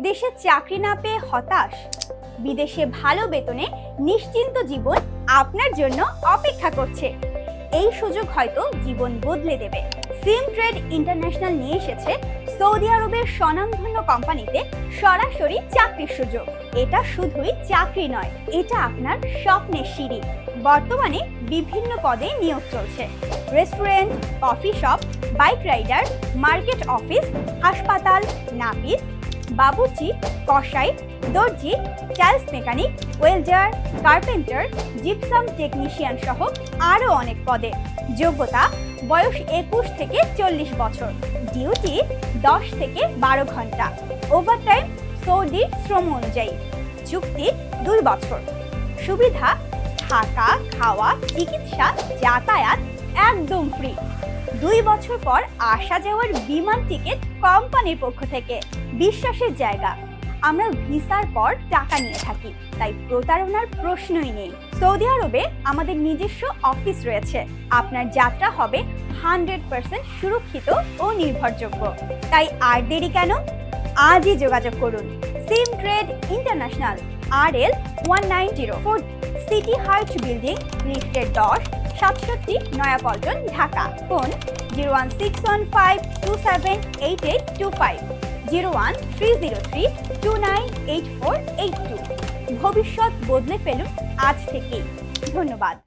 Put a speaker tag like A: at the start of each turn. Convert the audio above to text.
A: দেশে চাকরি না পেয়ে হতাশ? বিদেশে ভালো বেতনে নিশ্চিন্ত জীবন আপনার জন্য অপেক্ষা করছে। এই সুযোগ হয়তো জীবন বদলে দেবে। সিম ট্রেড ইন্টারন্যাশনাল নিয়ে এসেছে সৌদি আরবের স্বনামধন্য কোম্পানিতে সরাসরি চাকরির সুযোগ। এটা শুধুই চাকরি নয়, এটা আপনার স্বপ্নের সিঁড়ি। বর্তমানে বিভিন্ন পদে নিয়োগ চলছে। Restaurant, coffee shop, bike rider, market office, হাসপাতাল, নাপিত, বাবুর্চি, কসাই, দর্জি, tiles mechanic, welder, carpenter, gypsum technician সহ আরও অনেক পদে। যোগ্যতা: বয়স 21 থেকে 40 বছর। ডিউটি 10 থেকে 12 ঘন্টা। ওভারটাইম সৌদি শ্রম অনুযায়ী। চুক্তি 2 বছর। সুবিধা: থাকা, খাওয়া, চিকিৎসা, যাতায়াত একদম ফ্রি। 2 বছর পর আসা যাওয়ার বিমান টিকিট কোম্পানির পক্ষ থেকে। বিশ্বাসের জায়গা। আমরা ভিসার পর টাকা নিয়ে থাকি, তাই প্রতারণার প্রশ্নই নেই। সৌদি আরবে আমাদের নিজস্ব অফিস রয়েছে। আপনার যাত্রা হবে 100% সুরক্ষিত ও নির্ভরযোগ্য। তাই আর দেরি কেন? আজই যোগাযোগ করুন। Sim Trade International, RL 1904, City Heart Building, লিফটের 10, 67, নয়াপল্টন, ঢাকা। ফোন 01615278825, 01303298482। ভবিষ্যৎ বদলে ফেলুন আজ থেকেই। ধন্যবাদ।